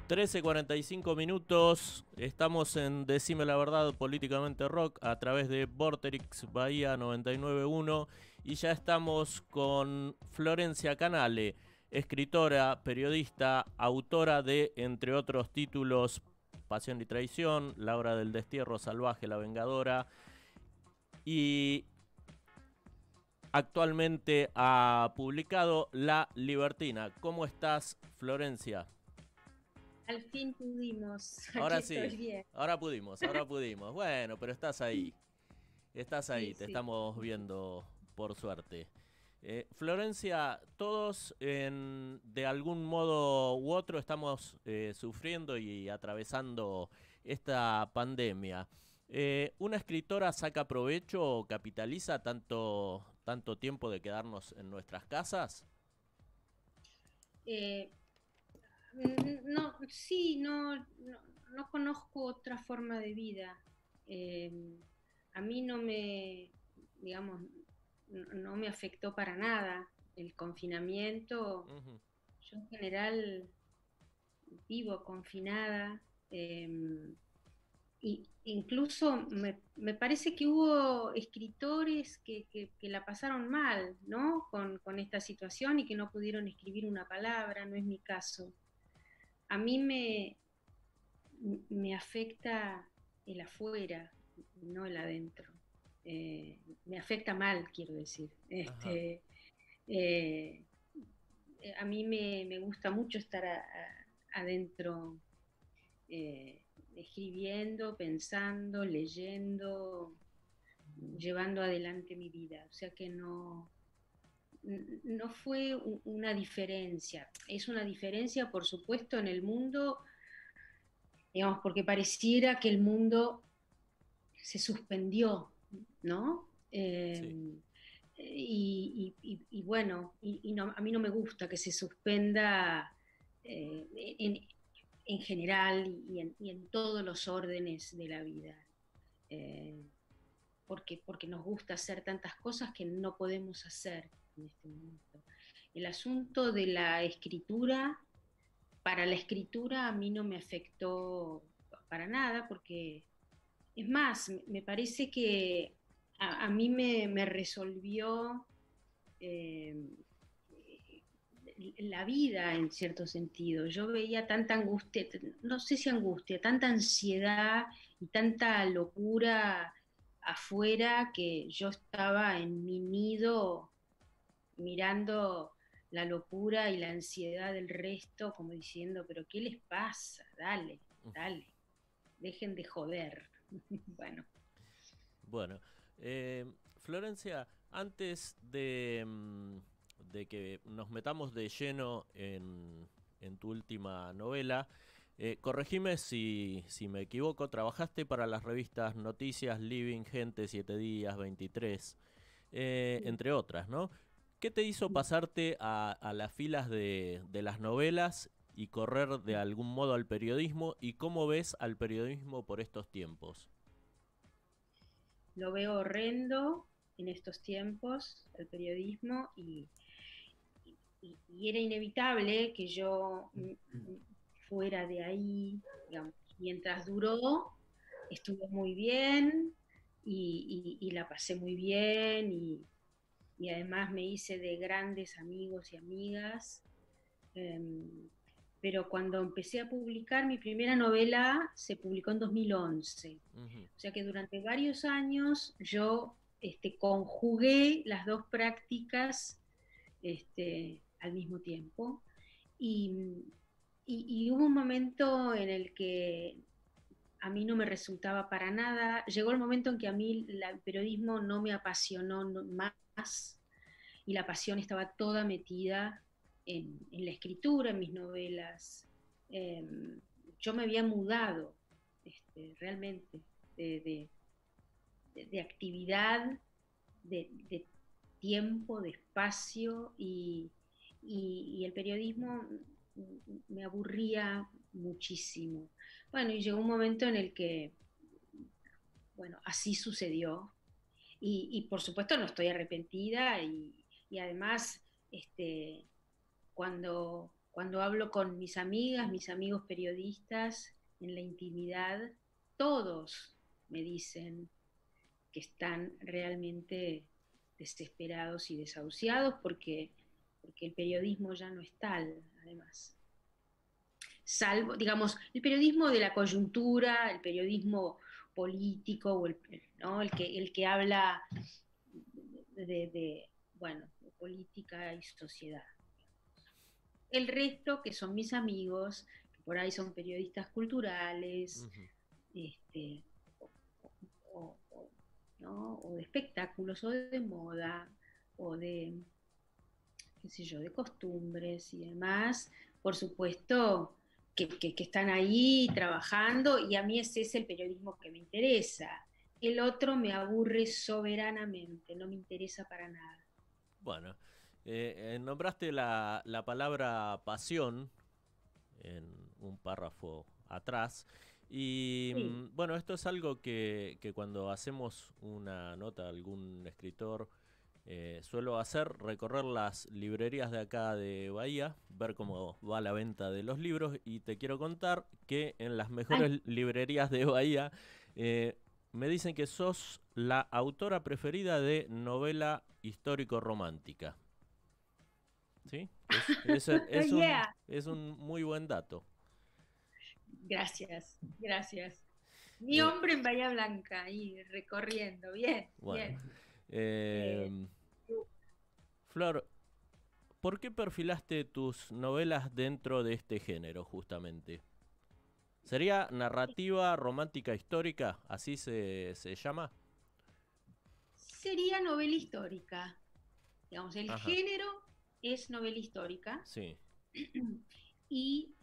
13:45 minutos, estamos en Decime la Verdad Políticamente Rock a través de Vorterix Bahía 99.1 y ya estamos con Florencia Canale, escritora, periodista, autora de, entre otros títulos, Pasión y Traición, La Hora del Destierro Salvaje, La Vengadora, y actualmente ha publicado La Libertina. ¿Cómo estás, Florencia? Al fin pudimos, aquí Ahora estoy sí, bien. ahora pudimos. Bueno, pero estás Sí, ahí, te sí. estamos viendo por suerte. Florencia, todos de algún modo u otro estamos sufriendo y atravesando esta pandemia. ¿Una escritora saca provecho o capitaliza tanto tiempo de quedarnos en nuestras casas? Eh, no, sí, no conozco otra forma de vida. Eh, a mí no me, digamos, no me afectó para nada el confinamiento. Ujú. Yo en general vivo confinada. Y incluso me parece que hubo escritores que la pasaron mal, ¿no? Con esta situación y que no pudieron escribir una palabra, no es mi caso. A mí me afecta el afuera, no el adentro. Me afecta mal, quiero decir. Ajá. Eh, a mí me gusta mucho estar adentro, escribiendo, pensando, leyendo, llevando adelante mi vida. O sea que no fue una diferencia. Es una diferencia, por supuesto, en el mundo, digamos, porque pareciera que el mundo se suspendió, ¿no? Sí. Y bueno, a mí no me gusta que se suspenda en general y en todos los órdenes de la vida. Eh, porque nos gusta hacer tantas cosas que no podemos hacer en este momento. El asunto de la escritura, para la escritura a mí no me afectó para nada, porque es más, me parece que a mí me resolvió eh, la vida en cierto sentido. Yo veía tanta angustia, no sé si angustia, tanta ansiedad y tanta locura afuera, que yo estaba en mi nido mirando la locura y la ansiedad del resto como diciendo, pero ¿qué les pasa? Dale, dale, dejen de joder. Bueno. Bueno, Florencia, antes de que nos metamos de lleno en tu última novela, corregime si me equivoco, trabajaste para las revistas Noticias, Living, Gente, Siete Días, 23, entre otras, ¿no? ¿Qué te hizo pasarte a las filas de las novelas y correr de algún modo al periodismo? ¿Y cómo ves al periodismo por estos tiempos? Lo veo horrendo en estos tiempos, el periodismo, y era inevitable que yo fuera de ahí, digamos. Mientras duró, estuvo muy bien y la pasé muy bien y además me hice de grandes amigos y amigas. Pero cuando empecé a publicar, mi primera novela se publicó en 2011. Ujú. O sea que durante varios años yo conjugué las dos prácticas al mismo tiempo. Y, y hubo un momento en el que a mí no me resultaba para nada, llegó el momento en que a mí el periodismo no me apasionó más, y la pasión estaba toda metida en la escritura, en mis novelas. Eh, yo me había mudado realmente de, de actividad, de tiempo, de espacio, y el periodismo me aburría muchísimo. Bueno, y llegó un momento en el que, bueno, así sucedió. Y por supuesto no estoy arrepentida y además, cuando cuando hablo con mis amigas, mis amigos periodistas, en la intimidad, todos me dicen que están realmente desesperados y desahuciados porque el periodismo ya no es tal, además. Salvo, digamos, el periodismo de la coyuntura, el periodismo político, o ¿no? el que habla bueno, de política y sociedad. El resto, que son mis amigos, que por ahí son periodistas culturales, Ujú. este, o, ¿no? O de espectáculos, o de moda, o de, qué sé yo, de costumbres y demás, por supuesto que están ahí trabajando, y a mí ese es el periodismo que me interesa. El otro me aburre soberanamente, no me interesa para nada. Bueno, nombraste la palabra pasión en un párrafo atrás. Y Sí. bueno, esto es algo que cuando hacemos una nota a algún escritor, suelo hacer, recorrer las librerías de acá de Bahía, ver cómo va la venta de los libros, y te quiero contar que en las Ay, mejores librerías de Bahía eh, me dicen que sos la autora preferida de novela histórico-romántica. ¿Sí? yeah. Es un muy buen dato. Gracias, gracias. Mi Eh, hombre en Bahía Blanca, ahí recorriendo, bien, bueno, bien. Eh, eh, Flor, ¿por qué perfilaste tus novelas dentro de este género, justamente? ¿Sería narrativa romántica histórica? ¿Así se llama? Sería novela histórica. Digamos, el Ajá, género es novela histórica. sí, Y,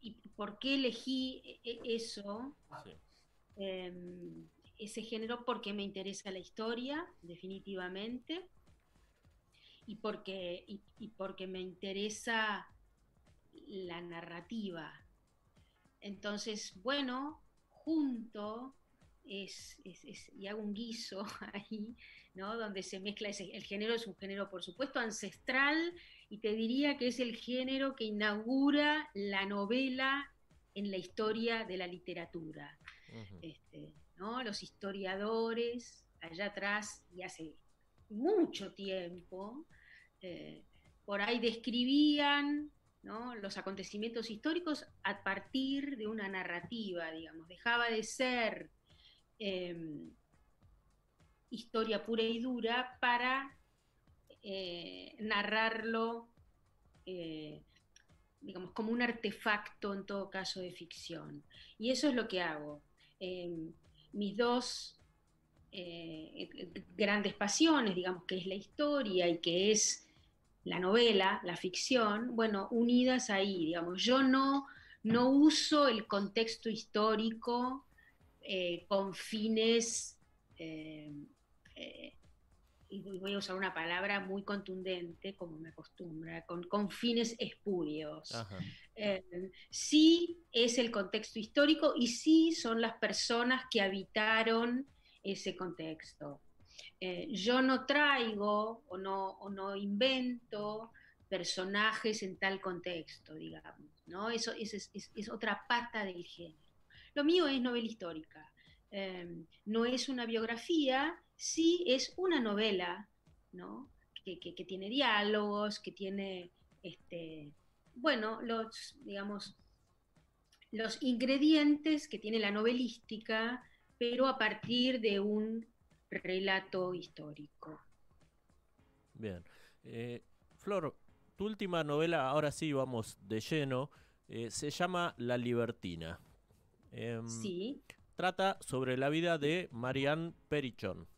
y por qué elegí eso, sí. eh, ese género, porque me interesa la historia, definitivamente, y porque me interesa la narrativa. Entonces, bueno, junto y hago un guiso ahí, ¿no? Donde se mezcla el género, es un género, por supuesto, ancestral, y te diría que es el género que inaugura la novela en la historia de la literatura. Ujú. ¿No? Los historiadores, allá atrás, y hace mucho tiempo, eh, por ahí describían, ¿no? Los acontecimientos históricos a partir de una narrativa, digamos. Dejaba de ser eh, historia pura y dura para narrarlo, eh, digamos, como un artefacto, en todo caso, de ficción. Y eso es lo que hago. Eh, mis dos grandes pasiones, digamos, que es la historia y que es la novela, la ficción, bueno, unidas ahí, digamos. Yo no uso el contexto histórico con fines, eh, eh, y voy a usar una palabra muy contundente, como me acostumbra, con fines espurios. Ajá, Sí es el contexto histórico y sí son las personas que habitaron ese contexto. Yo no traigo o no invento personajes en tal contexto, digamos, ¿no? Eso es otra pata del género. Lo mío es novela histórica. No es una biografía, sí es una novela, ¿no? Que tiene diálogos, que tiene, bueno, digamos, los ingredientes que tiene la novelística, pero a partir de un relato histórico. bien. Flor, tu última novela, ahora sí vamos de lleno, se llama La Libertina. Em, Sí, Trata sobre la vida de Marianne Perichon,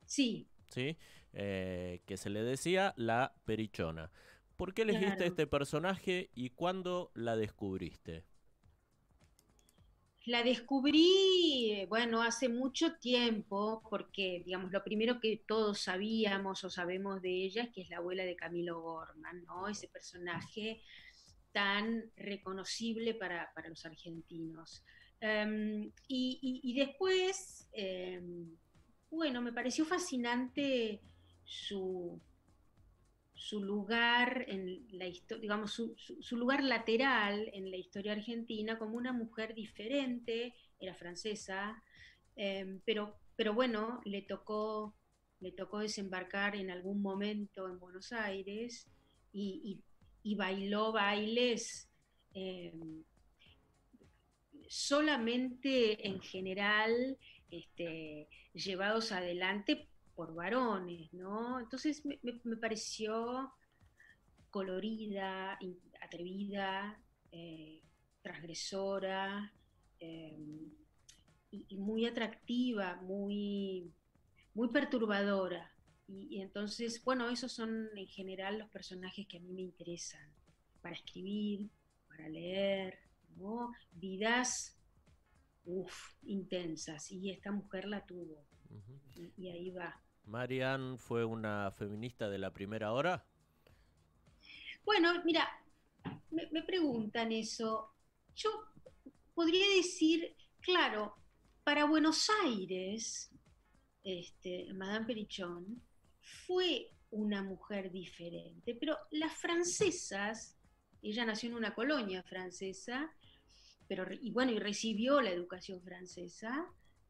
sí, ¿sí? Que se le decía la Perichona. ¿Por qué elegiste claro. este personaje y cuándo la descubriste? La descubrí, bueno, hace mucho tiempo, porque, digamos, lo primero que todos sabíamos o sabemos de ella es que es la abuela de Camilo Gorman, ¿no? Ujú. Ese personaje tan reconocible para los argentinos. Y después, bueno, me pareció fascinante su, su lugar en la historia, digamos, su lugar lateral en la historia argentina como una mujer diferente, era francesa, pero bueno, le tocó desembarcar en algún momento en Buenos Aires y, y bailó bailes eh, solamente en general llevados adelante por varones, ¿no? Entonces me pareció colorida, atrevida, eh, transgresora eh, y muy atractiva, muy perturbadora. Y entonces, bueno, esos son en general los personajes que a mí me interesan para escribir, para leer, ¿no? Vidas, intensas, y esta mujer la tuvo, Ujú. y ahí va. Marianne fue una feminista de la primera hora. Bueno, mira, me preguntan eso. Yo podría decir, claro, para Buenos Aires, Madame Perichon fue una mujer diferente, pero las francesas, ella nació en una colonia francesa, pero y bueno, y recibió la educación francesa.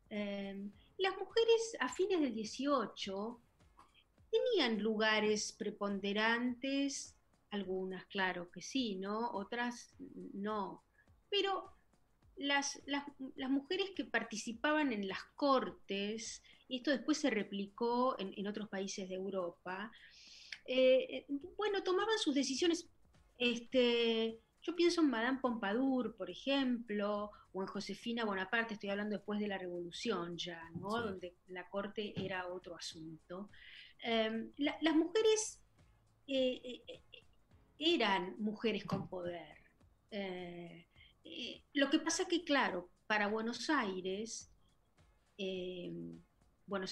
Las mujeres a fines del 18 tenían lugares preponderantes, algunas claro que sí, ¿no? Otras no. Pero las mujeres que participaban en las cortes, y esto después se replicó en otros países de Europa, bueno, tomaban sus decisiones. Yo pienso en Madame Pompadour, por ejemplo, o en Josefina Bonaparte, estoy hablando después de la Revolución ya, ¿no? Sí. Donde la corte era otro asunto. Las mujeres eh, eh, eran mujeres con poder. Eh, lo que pasa que, claro, para eh, Buenos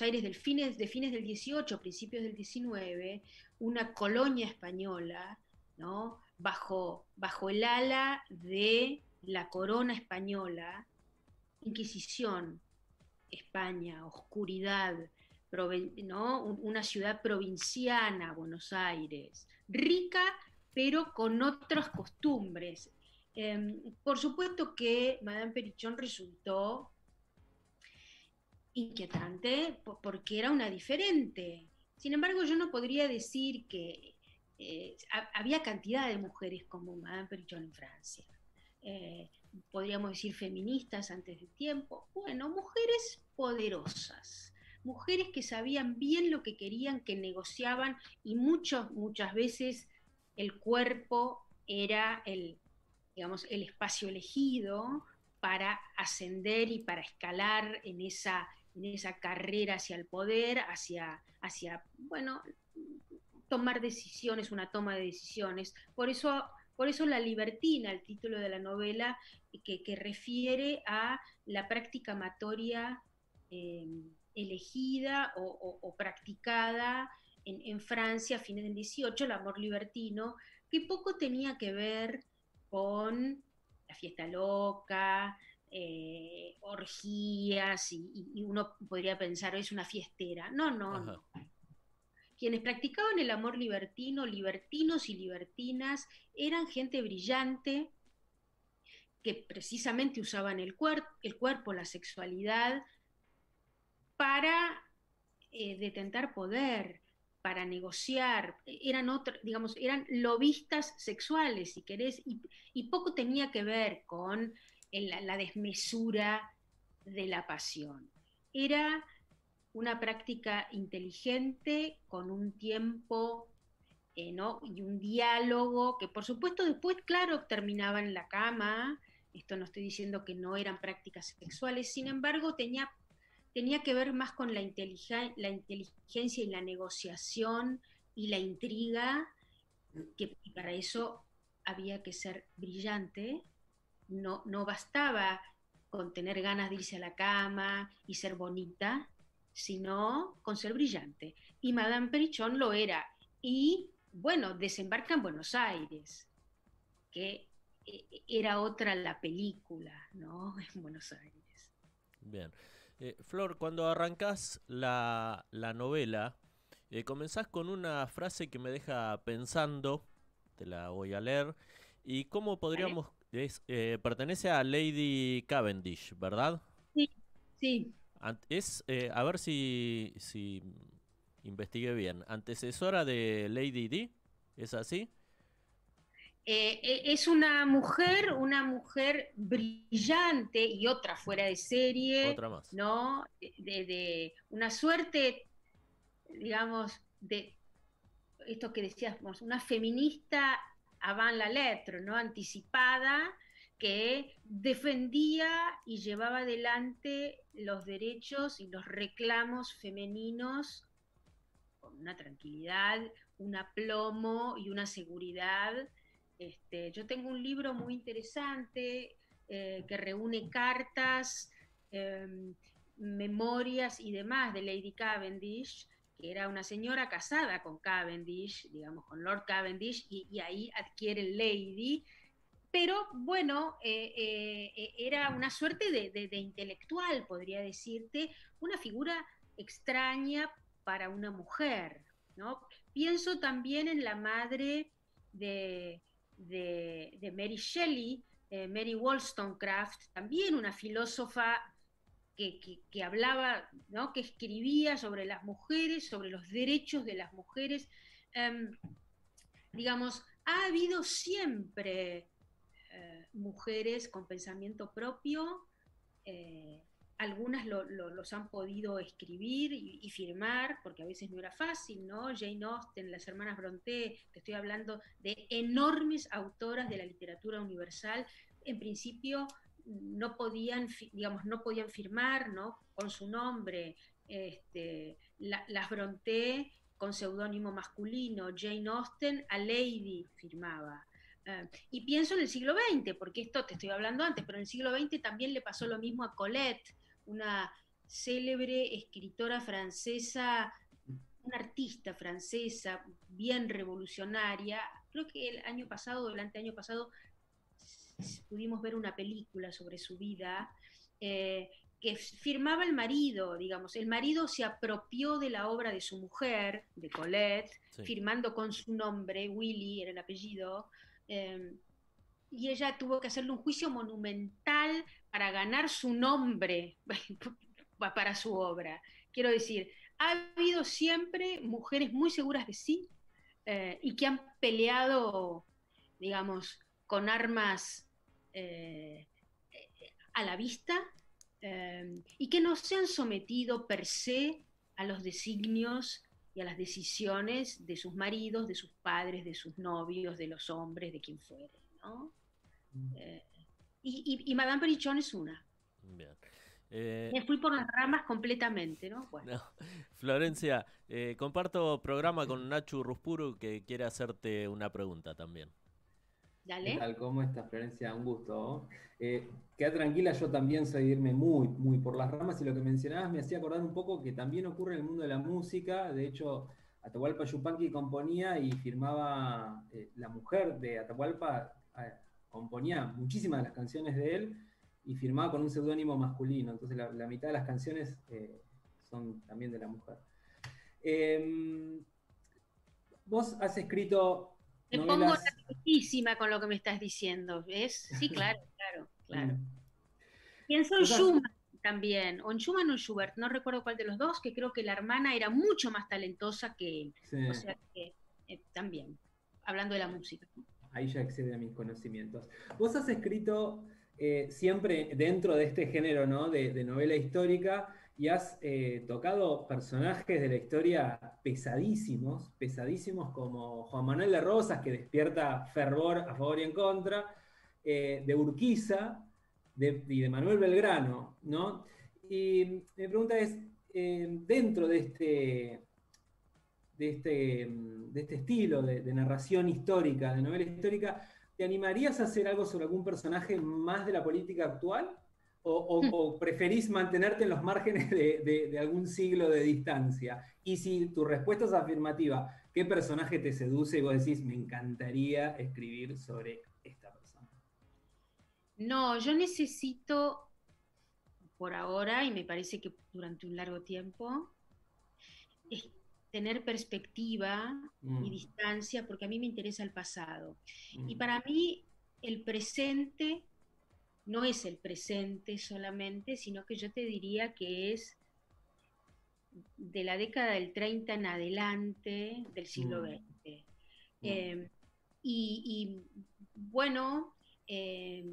Aires de fines del 18, principios del 19, una colonia española, ¿no? Bajo el ala de la corona española, Inquisición, España, oscuridad, ¿no? Una ciudad provinciana, Buenos Aires, rica pero con otras costumbres. Por supuesto que Madame Perichón resultó inquietante porque era una diferente. Sin embargo, yo no podría decir que había cantidad de mujeres como Madame Perichón en Francia. Eh, Podríamos decir feministas antes de tiempo. Bueno, mujeres poderosas, mujeres que sabían bien lo que querían, que negociaban, y muchas veces el cuerpo era digamos, el espacio elegido para ascender y para escalar en esa carrera hacia el poder, bueno, tomar decisiones, una toma de decisiones. Por eso La Libertina, el título de la novela, que refiere a la práctica amatoria eh, elegida o practicada en Francia a fines del 18, el amor libertino, que poco tenía que ver con la fiesta loca, orgías, y uno podría pensar, es una fiestera. No, no, Ajá. no. Quienes practicaban el amor libertino, libertinos y libertinas, eran gente brillante que precisamente usaban el cuerpo, la sexualidad, para detentar poder, para negociar. Digamos, eran lobistas sexuales, si querés, y poco tenía que ver con la desmesura de la pasión. Era una práctica inteligente con un tiempo, ¿no? Y un diálogo que por supuesto después, claro, terminaba en la cama. Esto no estoy diciendo que no eran prácticas sexuales, sin embargo tenía que ver más con la inteligencia y la negociación y la intriga, y para eso había que ser brillante. No bastaba con tener ganas de irse a la cama y ser bonita, sino con ser brillante. Y Madame Perichon lo era. Y bueno, desembarca en Buenos Aires, que era otra la película, ¿no? En Buenos Aires. Bien. Flor, cuando arrancás la novela, comenzás con una frase que me deja pensando, te la voy a leer, y cómo ¿Vale? podríamos, pertenece a Lady Cavendish, ¿verdad? Sí, sí. A ver si investigué bien, antecesora de Lady Di, ¿es así? Es una mujer brillante y otra fuera de serie, Otra más. ¿no? De una suerte, digamos, de esto que decíamos, una feminista avant la lettre, ¿no? Anticipada, que defendía y llevaba adelante los derechos y los reclamos femeninos con una tranquilidad, un aplomo y una seguridad. Yo tengo un libro muy interesante que reúne cartas, eh, memorias y demás de Lady Cavendish, que era una señora casada con Cavendish, digamos, con Lord Cavendish, y ahí adquiere Lady, pero bueno, era una suerte de intelectual, podría decirte, una figura extraña para una mujer, ¿no? Pienso también en la madre de, de Mary Shelley, Mary Wollstonecraft, también una filósofa que hablaba, ¿no? Que escribía sobre las mujeres, sobre los derechos de las mujeres. Um, digamos, ha habido siempre mujeres con pensamiento propio, eh, algunas los han podido escribir y firmar, porque a veces no era fácil, ¿no? Jane Austen, las hermanas Brontë, te estoy hablando de enormes autoras de la literatura universal, en principio no podían, digamos, no podían firmar, ¿no? Con su nombre, las Brontë con seudónimo masculino, Jane Austen a Lady firmaba. Y pienso en el siglo XX, porque esto te estoy hablando antes, pero en el siglo XX también le pasó lo mismo a Colette, una célebre escritora francesa, una artista francesa bien revolucionaria. Creo que el año pasado, el anteaño pasado, pudimos ver una película sobre su vida, que firmaba el marido, digamos, el marido se apropió de la obra de su mujer, de Colette, Sí. firmando con su nombre, Willy era el apellido, eh, y ella tuvo que hacerle un juicio monumental para ganar su nombre para su obra. Quiero decir, ha habido siempre mujeres muy seguras de sí, y que han peleado, digamos, con armas eh, a la vista, y que no se han sometido per se a los designios y a las decisiones de sus maridos, de sus padres, de sus novios, de los hombres, de quien fuere, ¿no? Eh, y Madame Perichón es una. Bien. Eh, Me fui por las ramas completamente, ¿no? Bueno, no. Florencia, comparto programa con Nacho Ruspuru que quiere hacerte una pregunta también. ¿Qué dale. tal? ¿Cómo estás, Florencia? Un gusto. Queda tranquila, yo también soy de irme muy por las ramas y lo que mencionabas me hacía acordar un poco que también ocurre en el mundo de la música. De hecho, Atahualpa Yupanqui componía y firmaba, la mujer de Atahualpa componía muchísimas de las canciones de él y firmaba con un seudónimo masculino. Entonces la mitad de las canciones son también de la mujer. Eh, Vos has escrito Me pongo novelas. nerviosísima con lo que me estás diciendo, ¿ves? Sí, claro, claro, claro. Mm. Pienso en Vos has, Schumann también, o en Schumann o en Schubert, no recuerdo cuál de los dos, que creo que la hermana era mucho más talentosa que él. sí, O sea que también, hablando de la música. ahí ya excede a mis conocimientos. Vos has escrito siempre dentro de este género, ¿no? De novela histórica y has tocado personajes de la historia pesadísimos, pesadísimos como Juan Manuel de Rosas, que despierta fervor a favor y en contra, de Urquiza y de Manuel Belgrano, ¿no? Y mi pregunta es, dentro de este estilo de narración histórica, de novela histórica, ¿te animarías a hacer algo sobre algún personaje más de la política actual? ¿O preferís mantenerte en los márgenes de algún siglo de distancia? Y si tu respuesta es afirmativa, ¿qué personaje te seduce y vos decís, me encantaría escribir sobre esta persona? No, yo necesito por ahora, y me parece que durante un largo tiempo, tener perspectiva y distancia, porque a mí me interesa el pasado. Y para mí el presente no es el presente solamente, sino que yo te diría que es de la década del 30 en adelante del siglo XX. Eh, y bueno, eh,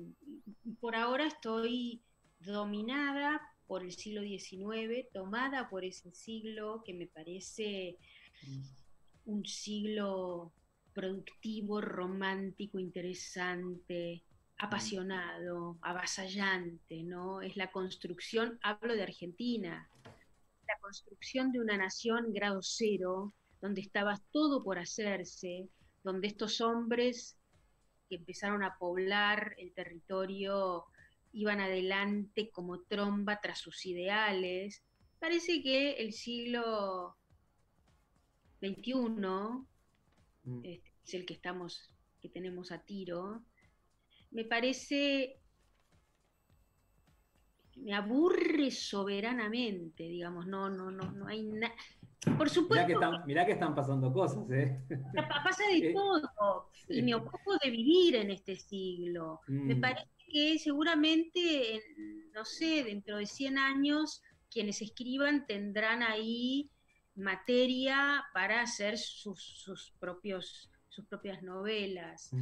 por ahora estoy dominada por el siglo XIX, tomada por ese siglo que me parece un siglo productivo, romántico, interesante, apasionado, avasallante, ¿no? Es la construcción, hablo de Argentina, la construcción de una nación grado cero, donde estaba todo por hacerse, donde estos hombres que empezaron a poblar el territorio iban adelante como tromba tras sus ideales. Parece que el siglo XXI, es el que estamos, que tenemos a tiro, me parece, me aburre soberanamente, digamos, no hay nada. Por supuesto, mirá que están pasando cosas, ¿eh? pasa de todo, y me ocupo de vivir en este siglo. Me parece que seguramente, no sé, dentro de 100 años, quienes escriban tendrán ahí materia para hacer sus propias novelas.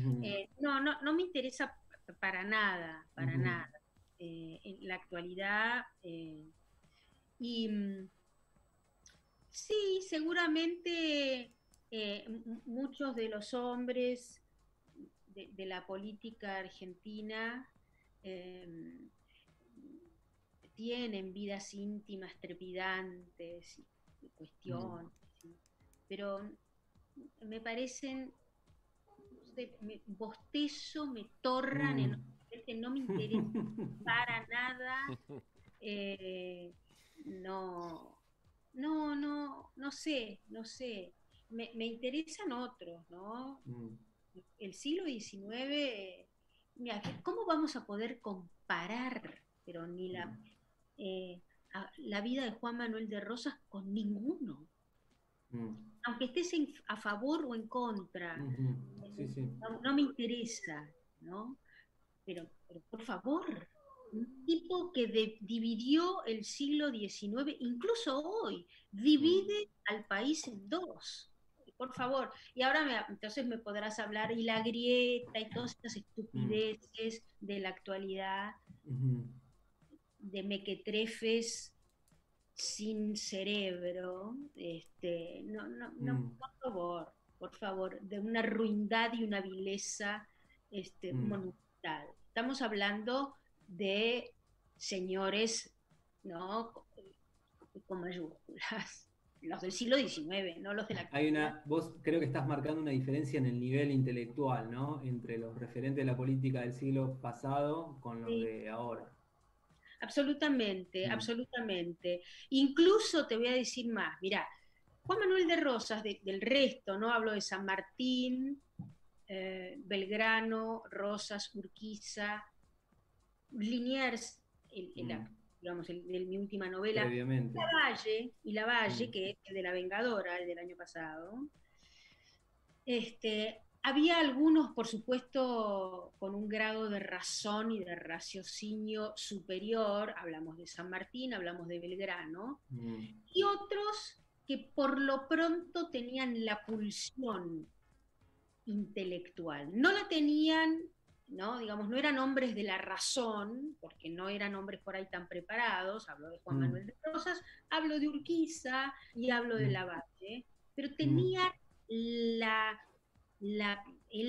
No me interesa para nada, para nada. En la actualidad, y sí, seguramente muchos de los hombres de la política argentina eh, tienen vidas íntimas trepidantes y cuestiones, ¿sí? Pero me parecen, no sé, bostezo, me torran, no me interesa para nada, no, no sé, no sé. Me interesan otros, ¿no? El siglo XIX, mira, ¿cómo vamos a poder comparar, pero ni eh, la vida de Juan Manuel de Rosas con ninguno? Aunque estés a favor o en contra, Sí, sí. no me interesa, ¿no? Pero por favor, un tipo que dividió el siglo XIX, incluso hoy, divide al país en dos. Por favor. Y ahora entonces me podrás hablar y la grieta y todas estas estupideces de la actualidad, de mequetrefes sin cerebro, por favor, de una ruindad y una vileza monumental. Estamos hablando de señores, ¿no? Con mayúsculas, los del siglo XIX, no los de la actualidad. Vos creo que estás marcando una diferencia en el nivel intelectual, ¿no? Entre los referentes de la política del siglo pasado con los de ahora. Absolutamente, absolutamente. Incluso te voy a decir más, mirá, Juan Manuel de Rosas, del resto, ¿no? Hablo de San Martín, Belgrano, Rosas, Urquiza, Liniers, digamos, de mi última novela, previamente. Lavalle, que es el de La Vengadora, el del año pasado. Había algunos, por supuesto, con un grado de razón y de raciocinio superior, hablamos de San Martín, hablamos de Belgrano, y otros que por lo pronto tenían la pulsión intelectual. No la tenían, ¿no? Digamos, no eran hombres de la razón, porque no eran hombres por ahí tan preparados, hablo de Juan Manuel de Rosas, hablo de Urquiza y hablo de Lavalle, pero tenían el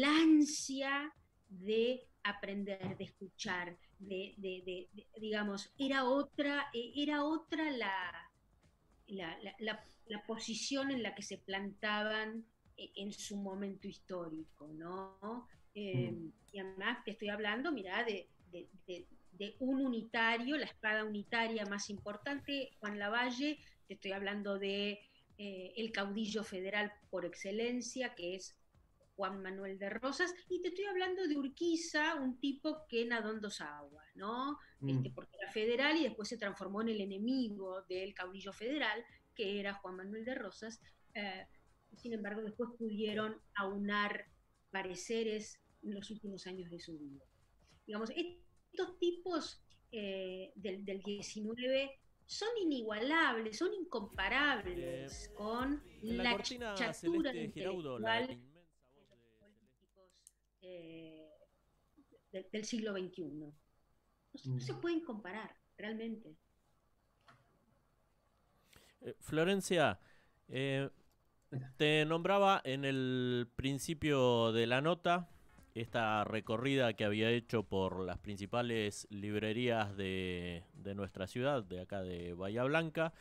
ansia de aprender, de escuchar, digamos, era otra la posición en la que se plantaban en su momento histórico, ¿no? Y además te estoy hablando, mirá, de un unitario, la espada unitaria más importante, Juan Lavalle, te estoy hablando de el caudillo federal por excelencia, que es Juan Manuel de Rosas, y te estoy hablando de Urquiza, un tipo que nadó en dos aguas, ¿no? Porque era federal y después se transformó en el enemigo del caudillo federal, que era Juan Manuel de Rosas, Eh, Sin embargo, después pudieron aunar pareceres en los últimos años de su vida. Digamos, estos tipos del 19 son inigualables, son incomparables con En la la cortina chatura celeste Giraudo, la intelectual inmensa voz de los de políticos eh, del siglo XXI. No se pueden comparar, realmente. Florencia, te nombraba en el principio de la nota esta recorrida que había hecho por las principales librerías de nuestra ciudad, de acá de Bahía Blanca,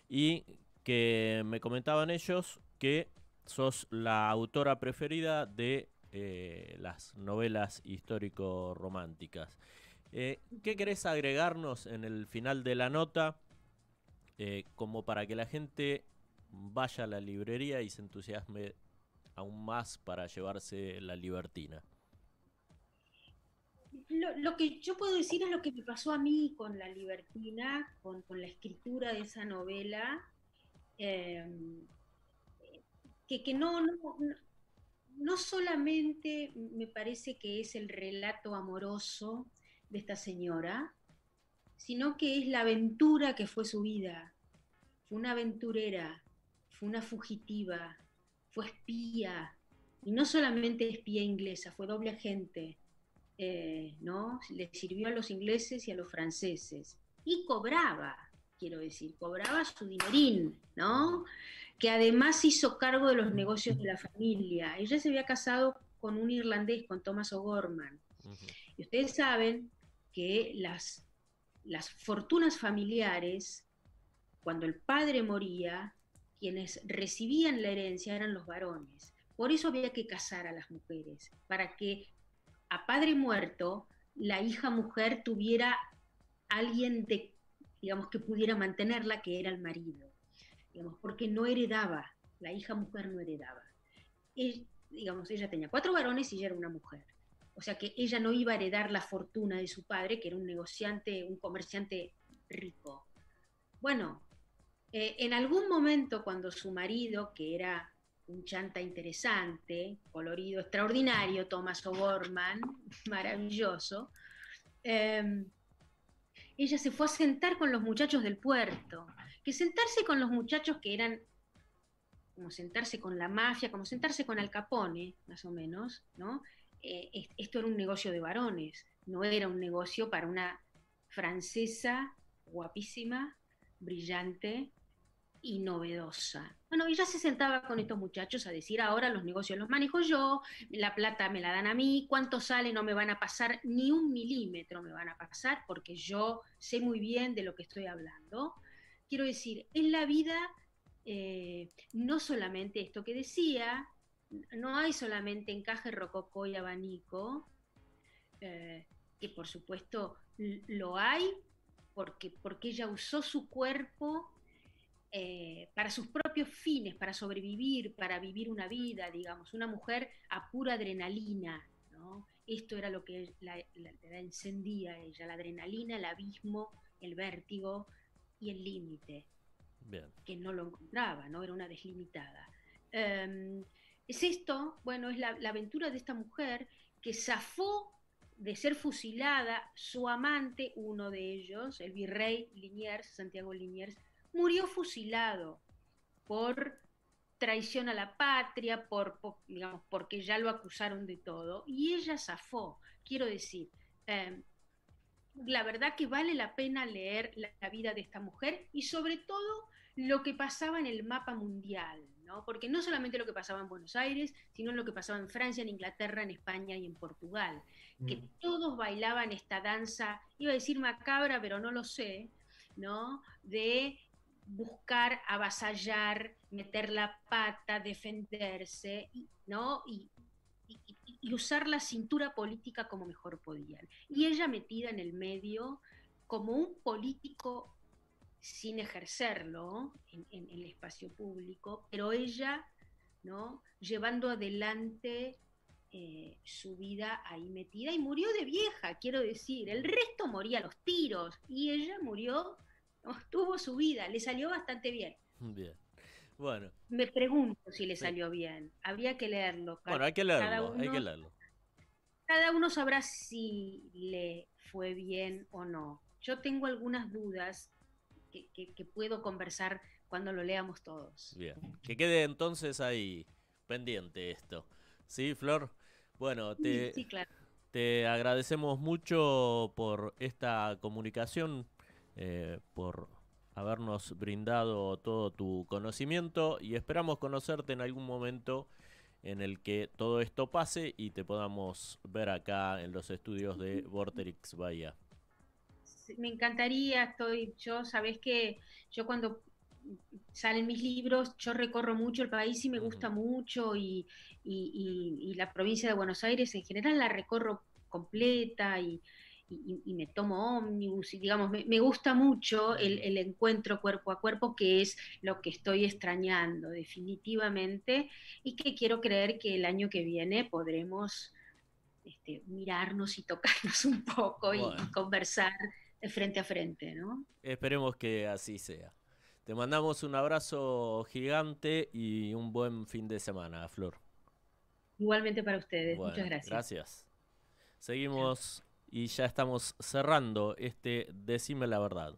y que me comentaban ellos que sos la autora preferida de las novelas histórico-románticas. ¿Qué querés agregarnos en el final de la nota como para que la gente vaya a la librería y se entusiasme aún más para llevarse La Libertina? Lo que yo puedo decir es lo que me pasó a mí con La Libertina, con la escritura de esa novela, eh, que no solamente me parece que es el relato amoroso de esta señora, sino que es la aventura que fue su vida. Fue una aventurera, fue una fugitiva, fue espía, y no solamente espía inglesa, fue doble agente, ¿no? Le sirvió a los ingleses y a los franceses. Y cobraba, quiero decir, cobraba su dinerín, ¿no? Que además hizo cargo de los negocios de la familia. Ella se había casado con un irlandés, con Thomas O'Gorman. Y ustedes saben que las fortunas familiares, cuando el padre moría, quienes recibían la herencia eran los varones. Por eso había que casar a las mujeres, para que a padre muerto la hija mujer tuviera alguien de, digamos, que pudiera mantenerla, que era el marido, digamos, porque no heredaba, la hija mujer no heredaba. Digamos, ella tenía 4 varones y ella era una mujer. O sea que ella no iba a heredar la fortuna de su padre, que era un negociante, un comerciante rico. Bueno, en algún momento cuando su marido, que era un chanta interesante, colorido, extraordinario, Thomas O'Gorman, maravilloso, eh, ella se fue a sentar con los muchachos del puerto, que sentarse con los muchachos que eran como sentarse con la mafia, como sentarse con Al Capone, más o menos, ¿no? Esto era un negocio de varones, no era un negocio para una francesa guapísima, brillante y novedosa. Bueno, ella se sentaba con estos muchachos a decir, ahora los negocios los manejo yo, la plata me la dan a mí, cuánto sale no me van a pasar, ni un milímetro me van a pasar, porque yo sé muy bien de lo que estoy hablando. Quiero decir, en la vida no solamente esto que decía, no hay solamente encaje, rococó y abanico, que por supuesto lo hay porque ella usó su cuerpo para sus propios fines, para sobrevivir, para vivir una vida, digamos, una mujer a pura adrenalina, ¿no? Esto era lo que la encendía a ella, la adrenalina, el abismo, el vértigo y el límite. Bien. Que no lo encontraba, ¿no? Era una deslimitada. Es esto, bueno, es la aventura de esta mujer que zafó de ser fusilada, su amante, uno de ellos, el virrey Liniers, Santiago Liniers, murió fusilado por traición a la patria, digamos, porque ya lo acusaron de todo, y ella zafó. Quiero decir, la verdad que vale la pena leer la vida de esta mujer y sobre todo lo que pasaba en el mapa mundial, ¿no? Porque no solamente lo que pasaba en Buenos Aires, sino lo que pasaba en Francia, en Inglaterra, en España y en Portugal, que todos bailaban esta danza, iba a decir macabra, pero no lo sé, ¿no? De buscar, avasallar, meter la pata, defenderse, ¿no? Y usar la cintura política como mejor podían. Y ella metida en el medio como un político sin ejercerlo en el espacio público, pero ella, ¿no? Llevando adelante su vida ahí metida y murió de vieja, quiero decir, el resto moría a los tiros y ella murió, ¿no? Tuvo su vida, le salió bastante bien. Bien. Bueno, Me pregunto si le sí. salió bien. Habría que leerlo. Bueno, hay que Cada leerlo, hay que uno, leerlo. cada uno sabrá si le fue bien o no. Yo tengo algunas dudas que puedo conversar cuando lo leamos todos. Bien. Que quede entonces ahí pendiente esto. ¿Sí, Flor? Bueno, Sí, sí, claro. te agradecemos mucho por esta comunicación, por habernos brindado todo tu conocimiento y esperamos conocerte en algún momento en el que todo esto pase y te podamos ver acá en los estudios de Vorterix Bahía. Sí, me encantaría, sabés que yo cuando salen mis libros, yo recorro mucho el país y me Ujú. gusta mucho y la provincia de Buenos Aires en general la recorro completa y me tomo ómnibus y digamos, me gusta mucho Ujú. el encuentro cuerpo a cuerpo, que es lo que estoy extrañando definitivamente y que quiero creer que el año que viene podremos mirarnos y tocarnos un poco Bueno, y conversar de frente a frente, ¿no? esperemos que así sea. Te mandamos un abrazo gigante y un buen fin de semana, Flor. Igualmente para ustedes. Muchas Bueno, gracias. gracias. Chao. Seguimos y ya estamos cerrando este Decime la verdad.